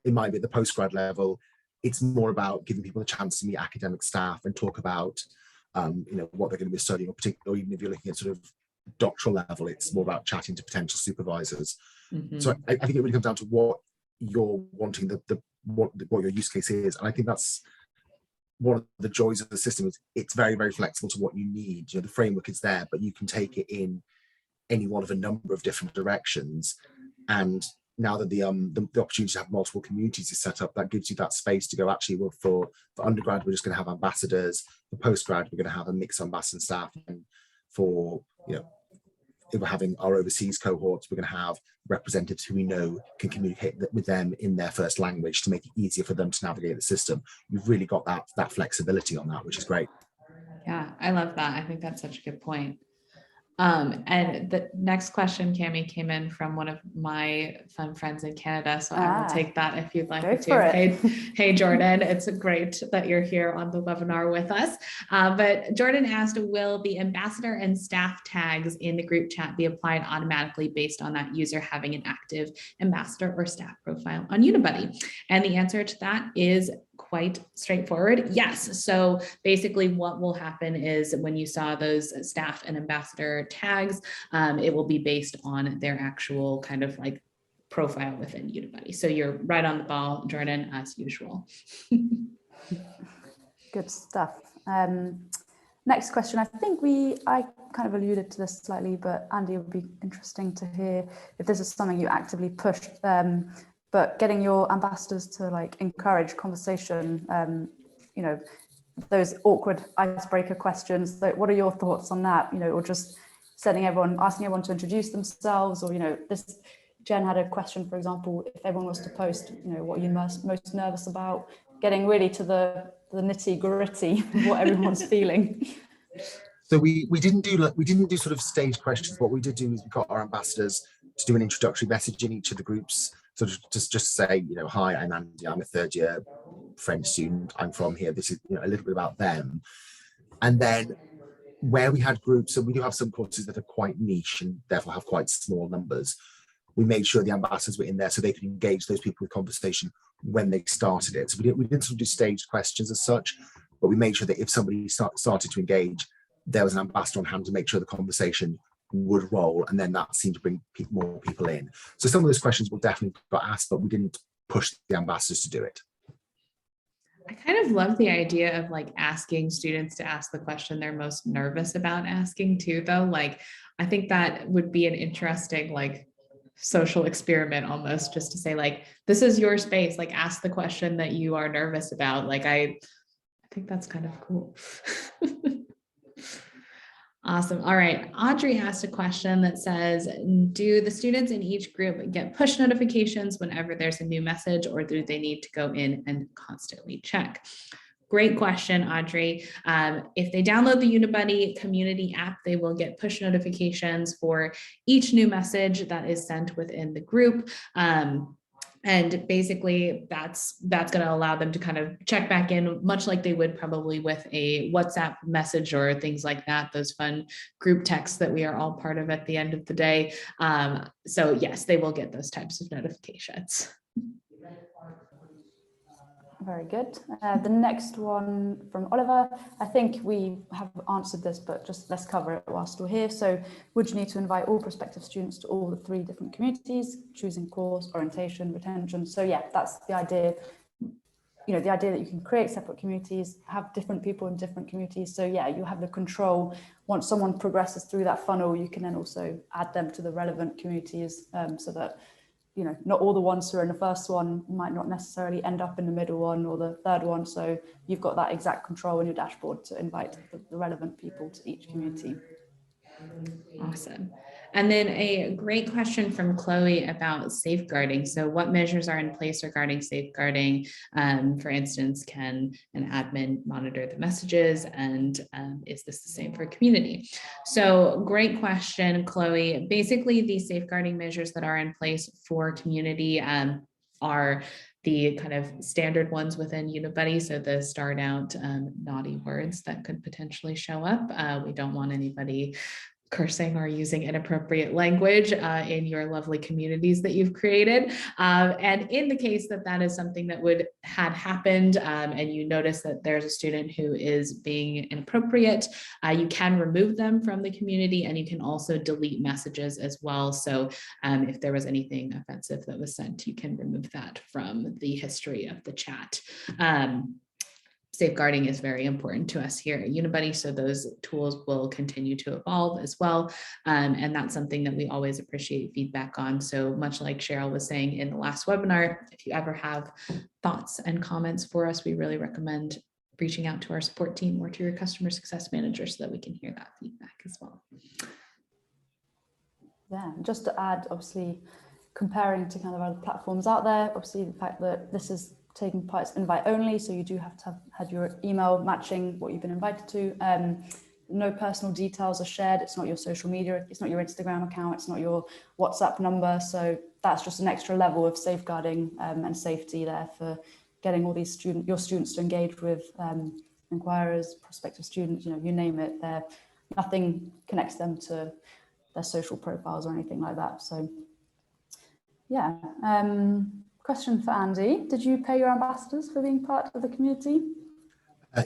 Speaker 3: it might be at the postgrad level. It's more about giving people a chance to meet academic staff and talk about what they're going to be studying, or even if you're looking at sort of doctoral level, it's more about chatting to potential supervisors.
Speaker 1: Mm-hmm.
Speaker 3: So I think it really comes down to what you're wanting, what your use case is, and I think that's one of the joys of the system. Is it's very, very flexible to what you need. The framework is there, but you can take it in any one of a number of different directions. And now that the opportunity to have multiple communities is set up, that gives you that space to go, actually, well, for undergrad, we're just going to have ambassadors. For postgrad, we're going to have a mix of ambassador staff. And for, if we're having our overseas cohorts, we're going to have representatives who we know can communicate with them in their first language to make it easier for them to navigate the system. You've really got that flexibility on that, which is great.
Speaker 1: Yeah, I love that. I think that's such a good point. And the next question, Cami, came in from one of my fun friends in Canada. So I will take that if you'd like to. Hey, Jordan, it's great that you're here on the webinar with us. But Jordan asked, will the ambassador and staff tags in the group chat be applied automatically based on that user having an active ambassador or staff profile on Unibuddy? And the answer to that is quite straightforward. Yes. So basically what will happen is when you saw those staff and ambassador tags, it will be based on their actual kind of like profile within Unibuddy. So you're right on the ball, Jordan, as usual.
Speaker 2: Good stuff. Next question. I think I kind of alluded to this slightly, but Andy, it would be interesting to hear if this is something you actively push. But getting your ambassadors to like encourage conversation, those awkward icebreaker questions. Like, what are your thoughts on that? Or just asking everyone to introduce themselves, or this. Jen had a question, for example, if everyone was to post, what you're most nervous about, getting really to the nitty gritty of what everyone's feeling.
Speaker 3: So we didn't do sort of stage questions. What we did do is we got our ambassadors to do an introductory message in each of the groups. So just say, hi, I'm Andy, I'm a third year French student, I'm from here. This is a little bit about them. And then where we had groups, so we do have some courses that are quite niche and therefore have quite small numbers. We made sure the ambassadors were in there so they could engage those people with conversation when they started it. So we didn't sort of do staged questions as such, but we made sure that if somebody started to engage, there was an ambassador on hand to make sure the conversation would roll, and then that seemed to bring more people in. So some of those questions will definitely got asked, but we didn't push the ambassadors to do it.
Speaker 1: I kind of love the idea of like asking students to ask the question they're most nervous about asking too, though. Like, I think that would be an interesting like social experiment almost, just to say like, this is your space, like ask the question that you are nervous about. Like, I think that's kind of cool. Awesome. All right. Audrey asked a question that says, do the students in each group get push notifications whenever there's a new message, or do they need to go in and constantly check? Great question, Audrey. If they download the Unibuddy Community app, they will get push notifications for each new message that is sent within the group. And basically that's going to allow them to kind of check back in, much like they would probably with a WhatsApp message or things like that, those fun group texts that we are all part of at the end of the day. So yes, they will get those types of notifications.
Speaker 2: very good. The next one from Oliver. I think we have answered this, but just let's cover it whilst we're here. So would you need to invite all prospective students to all the 3 different communities, choosing course, orientation, retention? So yeah, that's the idea. You know, the idea that you can create separate communities, have different people in different communities. So yeah, you have the control. Once someone progresses through that funnel, you can then also add them to the relevant communities, so that, you know, not all the ones who are in the first one might not necessarily end up in the middle one or the third one. So you've got that exact control in your dashboard to invite the relevant people to each community.
Speaker 1: Awesome. And then a great question from Chloe about safeguarding. So what measures are in place regarding safeguarding? For instance, can an admin monitor the messages, and is this the same for community? So great question, Chloe. Basically, the safeguarding measures that are in place for community are the kind of standard ones within Unibuddy. So the starred out naughty words that could potentially show up. We don't want anybody cursing or using inappropriate language in your lovely communities that you've created. And in the case that that is something that had happened, and you notice that there's a student who is being inappropriate, you can remove them from the community, and you can also delete messages as well. So if there was anything offensive that was sent, you can remove that from the history of the chat. Safeguarding is very important to us here at Unibuddy, so those tools will continue to evolve as well. And that's something that we always appreciate feedback on. So much like Cheryl was saying in the last webinar, if you ever have thoughts and comments for us, we really recommend reaching out to our support team or to your customer success manager so that we can hear that feedback as well.
Speaker 2: Yeah, just to add, obviously, comparing to kind of other platforms out there, obviously the fact that this is taking part is invite only, so you do have to have had your email matching what you've been invited to. No personal details are shared. It's not your social media, it's not your Instagram account, it's not your WhatsApp number. So that's just an extra level of safeguarding and safety there for getting all these your students to engage with inquirers, prospective students, you name it. Nothing connects them to their social profiles or anything like that. So yeah. Question for Andy. Did you pay your ambassadors for being part of the community?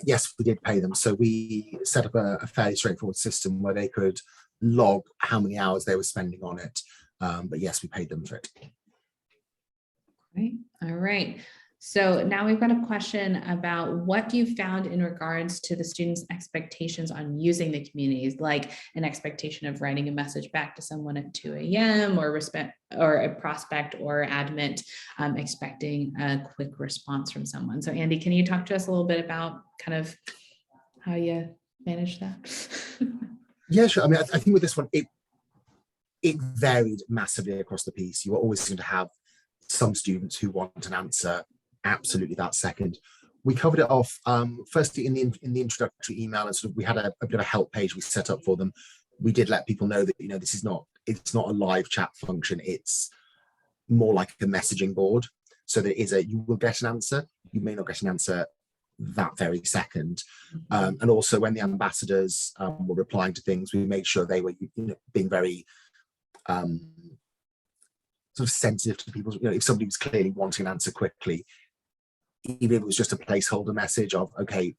Speaker 3: Yes, we did pay them. So we set up a fairly straightforward system where they could log how many hours they were spending on it. But yes, we paid them for it.
Speaker 1: Great. All right. So now we've got a question about what you found in regards to the students' expectations on using the communities, like an expectation of writing a message back to someone at 2 a.m. or a prospect or admit expecting a quick response from someone. So Andy, can you talk to us a little bit about kind of how you manage that?
Speaker 3: Yeah, sure. I mean, I think with this one, it varied massively across the piece. You were always going to have some students who want an answer absolutely that second. We covered it off firstly in the introductory email, and sort of we had a bit of a help page we set up for them. We did let people know that this is it's not a live chat function, it's more like a messaging board, so that you will get an answer, you may not get an answer that very second. And also when the ambassadors were replying to things, we made sure they were being very sort of sensitive to people. If somebody was clearly wanting an answer quickly, even if it was just a placeholder message of, okay,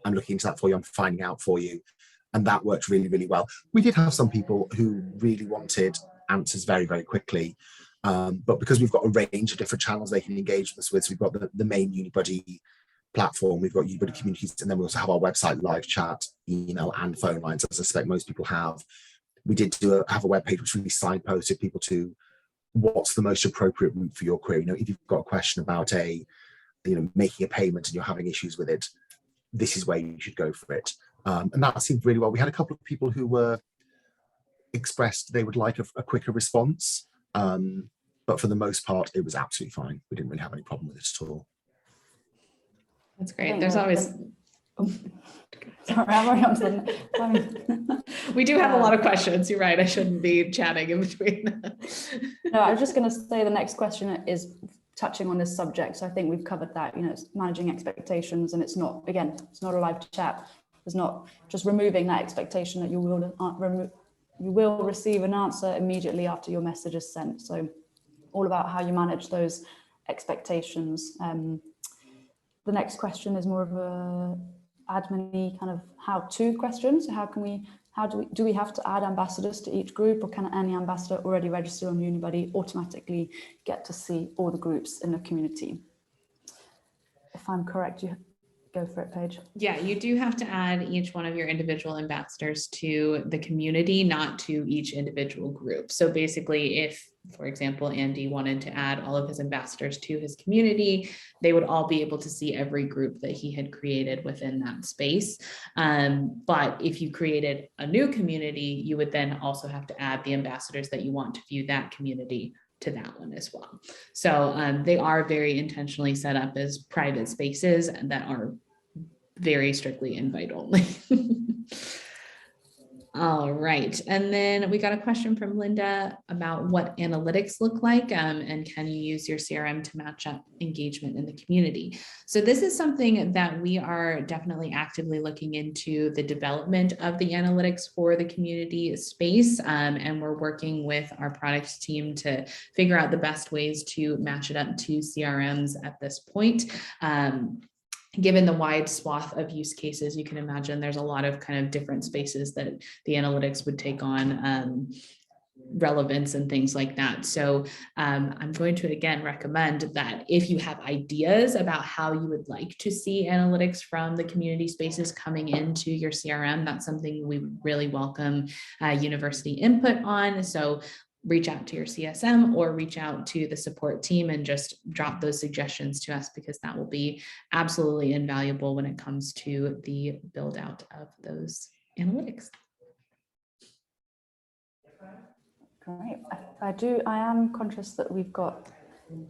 Speaker 3: I'm looking into that for you, I'm finding out for you. And that worked really, really well. We did have some people who really wanted answers very, very quickly. But because we've got a range of different channels they can engage with us with, so we've got the main Unibuddy platform, we've got Unibuddy Communities, and then we also have our website, live chat, email, and phone lines, as I suspect most people have. We did have a web page which really signposted people to what's the most appropriate route for your query. If you've got a question about making a payment and you're having issues with it, this is where you should go for it. And that seemed really well. We had a couple of people who were expressed they would like a quicker response, but for the most part it was absolutely fine. We didn't really have any problem with it at all.
Speaker 1: That's great. There's always
Speaker 2: sorry, I'm on to
Speaker 1: we do have a lot of questions. You're right, I shouldn't be chatting in between.
Speaker 2: No, I was just going to say the next question is touching on this subject. So I think we've covered that, it's managing expectations, and it's not a live chat. It's not just removing that expectation that you will receive an answer immediately after your message is sent. So all about how you manage those expectations. the next question is more of a admin-y kind of how-to question. So do we have to add ambassadors to each group, or can any ambassador already registered on Unibuddy automatically get to see all the groups in the community? If I'm correct, you go for it, Paige.
Speaker 1: Yeah, you do have to add each one of your individual ambassadors to the community, not to each individual group. So basically, if, for example, Andy wanted to add all of his ambassadors to his community, they would all be able to see every group that he had created within that space. But if you created a new community, you would then also have to add the ambassadors that you want to view that community to that one as well. So they are very intentionally set up as private spaces that are very strictly invite only. All right, and then we got a question from Linda about what analytics look like, and can you use your CRM to match up engagement in the community? So this is something that we are definitely actively looking into, the development of the analytics for the community space, and we're working with our product team to figure out the best ways to match it up to CRMs at this point. Given the wide swath of use cases, you can imagine there's a lot of kind of different spaces that the analytics would take on, relevance and things like that. So I'm going to again recommend that if you have ideas about how you would like to see analytics from the community spaces coming into your CRM, that's something we really welcome university input on. So reach out to your CSM or reach out to the support team and just drop those suggestions to us, because that will be absolutely invaluable when it comes to the build out of those analytics.
Speaker 2: Great. I am conscious that we've got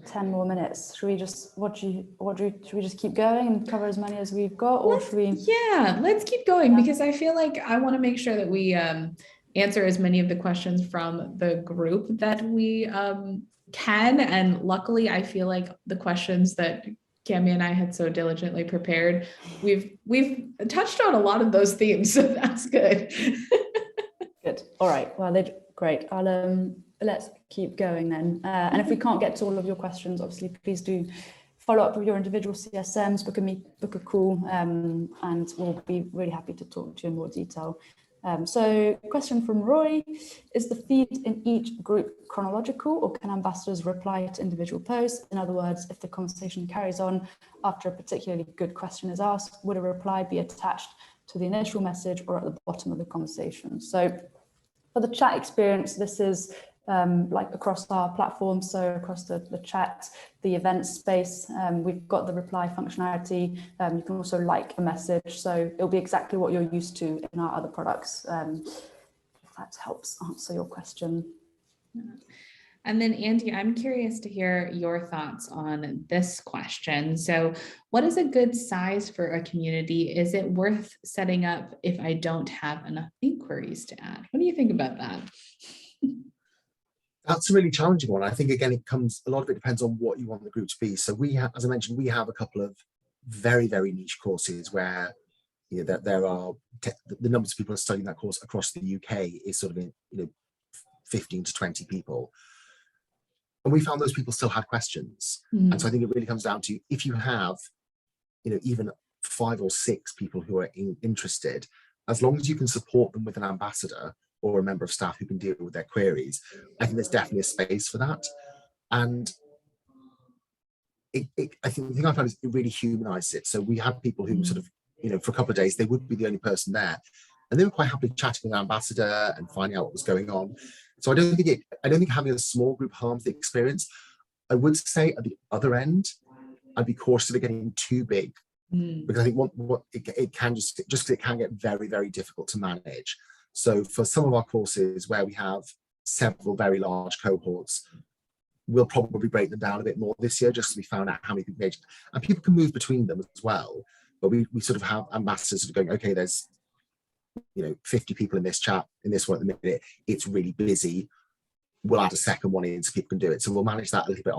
Speaker 2: 10 more minutes. Should we just should we just keep going and cover as many as we've got, or should we?
Speaker 1: Yeah, let's keep going, because I feel like I want to make sure that we answer as many of the questions from the group that we can. And luckily, I feel like the questions that Cami and I had so diligently prepared, we've touched on a lot of those themes, so that's good.
Speaker 2: Good. All right. Well, great. I'll let's keep going then. And if we can't get to all of your questions, obviously, please do follow up with your individual CSMs, book a call, and we'll be really happy to talk to you in more detail. So question from Roy, is the feed in each group chronological, or can ambassadors reply to individual posts? In other words, if the conversation carries on after a particularly good question is asked, would a reply be attached to the initial message or at the bottom of the conversation? So for the chat experience, this is like across our platform, so across the chat, the event space, we've got the reply functionality. You can also like a message, so it'll be exactly what you're used to in our other products, if that helps answer your question.
Speaker 1: And then Andy, I'm curious to hear your thoughts on this question. So what is a good size for a community? Is it worth setting up if I don't have enough inquiries to add? What do you think about that?
Speaker 3: That's a really challenging one. I think, again, a lot of it depends on what you want the group to be. So we have, as I mentioned, we have a couple of very, very niche courses where, you know, there are the numbers of people studying that course across the UK is sort of in, 15 to 20 people. And we found those people still had questions. Mm. And so I think it really comes down to, if you have, even 5 or 6 people who are interested, as long as you can support them with an ambassador or a member of staff who can deal with their queries, I think there's definitely a space for that. And I think the thing I found is it really humanized it. So we had people who sort of, for a couple of days, they would be the only person there, and they were quite happily chatting with the ambassador and finding out what was going on. So I don't think having a small group harms the experience. I would say at the other end, I'd be cautious of it getting too big, because I think it can just it can get very, very difficult to manage. So for some of our courses where we have several very large cohorts, we'll probably break them down a bit more this year, just so we found out how many people engage. And people can move between them as well. But we sort of have ambassadors sort of going, okay, there's 50 people in this chat, in this one at the minute, it's really busy. We'll add a second one in so people can do it. So we'll manage that a little bit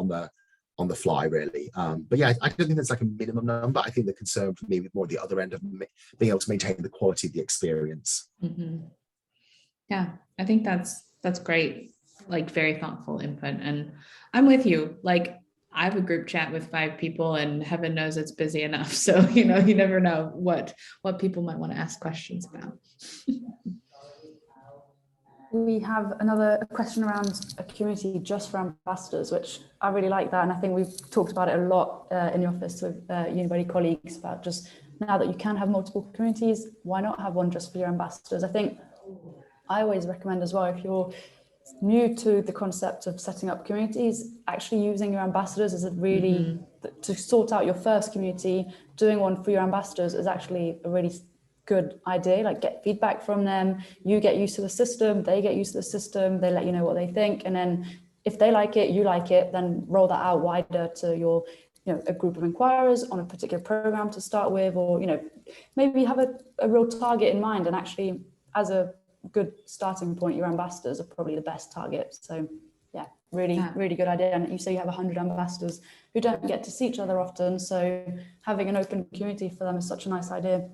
Speaker 3: on the fly, really. But yeah, I don't think there's like a minimum number. I think the concern for me was more the other end of being able to maintain the quality of the experience.
Speaker 1: Mm-hmm. Yeah, I think that's great, like very thoughtful input. And I'm with you. Like, I have a group chat with 5 people and heaven knows it's busy enough. So, you never know what people might want to ask questions about.
Speaker 2: We have another question around a community just for ambassadors, which I really like that. And I think we've talked about it a lot in the office with Unibuddy colleagues about just now that you can have multiple communities, why not have one just for your ambassadors? I think I always recommend as well, if you're new to the concept of setting up communities, actually using your ambassadors is a really, to sort out your first community, doing one for your ambassadors is actually a really good idea. Like, get feedback from them, you get used to the system, they get used to the system, they let you know what they think, and then if they like it, you like it, then roll that out wider to your, a group of inquirers on a particular program to start with, or maybe have a real target in mind. And actually, as a good starting point, your ambassadors are probably the best target. So yeah, really good idea. And you say you have 100 ambassadors who don't get to see each other often, so having an open community for them is such a nice idea.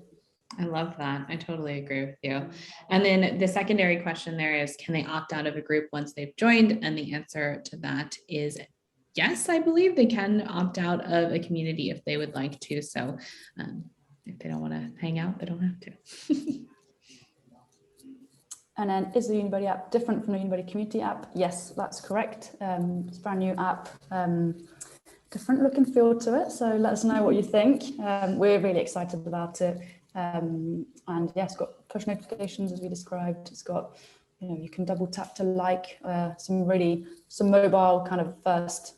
Speaker 1: I love that. I totally agree with you. And then the secondary question there is, can they opt out of a group once they've joined? And the answer to that is yes, I believe they can opt out of a community if they would like to. So if they don't want to hang out, they don't have to.
Speaker 2: And then, is the Unibuddy app different from the Unibuddy Community app? Yes, that's correct. It's a brand new app, different look and feel to it. So let us know what you think. We're really excited about it. And yeah, it's got push notifications as we described. It's got, you can double tap to like, some mobile kind of first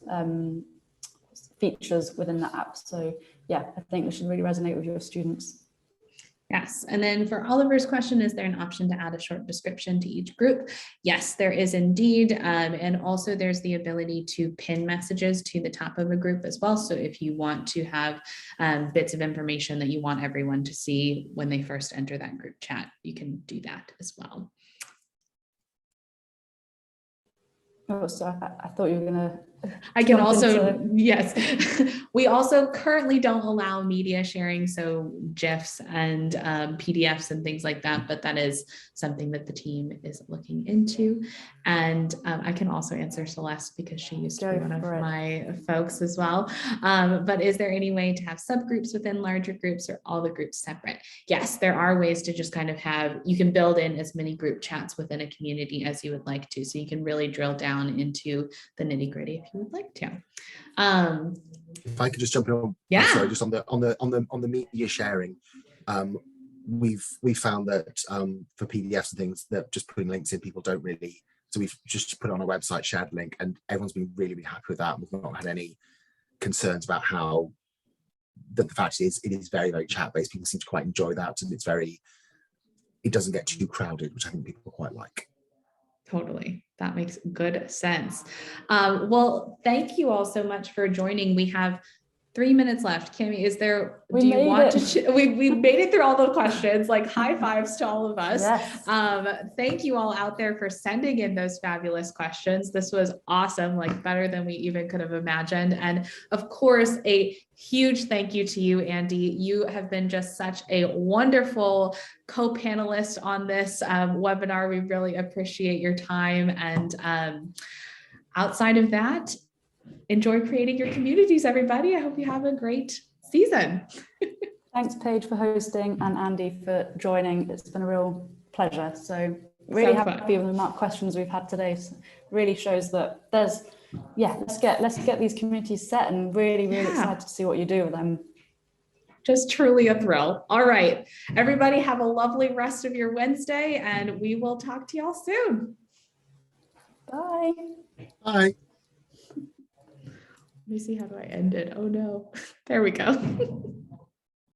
Speaker 2: features within the app. So yeah, I think this should really resonate with your students.
Speaker 1: Yes. And then for Oliver's question, is there an option to add a short description to each group? Yes, there is indeed. And also there's the ability to pin messages to the top of a group as well. So if you want to have bits of information that you want everyone to see when they first enter that group chat, you can do that as well.
Speaker 2: Oh, so I thought you were going to.
Speaker 1: I can also, yes, we also currently don't allow media sharing, so GIFs and PDFs and things like that, but that is something that the team is looking into. And I can also answer Celeste because she used to be one of my folks as well. But is there any way to have subgroups within larger groups, or all the groups separate? Yes, there are ways to just kind of you can build in as many group chats within a community as you would like to. So you can really drill down into the nitty gritty if you would like to.
Speaker 3: If I could just jump in on,
Speaker 1: yeah,
Speaker 3: sorry, just on the media sharing, we've found that for PDFs and things, that just putting links in, people don't really. So we've just put it on our website, shared link, and everyone's been really happy with that. We've not had any concerns about how. The fact is, it is very chat based. People seem to quite enjoy that, and it doesn't get too crowded, which I think people quite like.
Speaker 1: Totally. That makes good sense. Well, thank you all so much for joining. We have 3 minutes left. Cami, do you want to, we made it through all the questions, like high fives to all of us.
Speaker 2: Yes.
Speaker 1: Thank you all out there for sending in those fabulous questions. This was awesome, like better than we even could have imagined. And of course, a huge thank you to you, Andy. You have been just such a wonderful co-panelist on this webinar. We really appreciate your time. And outside of that, enjoy creating your communities, everybody. I hope you have a great season.
Speaker 2: Thanks, Paige, for hosting, and Andy for joining. It's been a real pleasure. So really happy with the amount of questions we've had today. So really shows that there's, let's get these communities set, and really excited to see what you do with them.
Speaker 1: Just truly a thrill. All right, everybody, have a lovely rest of your Wednesday, and we will talk to y'all soon.
Speaker 2: Bye.
Speaker 3: Bye.
Speaker 1: Let me see, how do I end it? Oh no, there we go.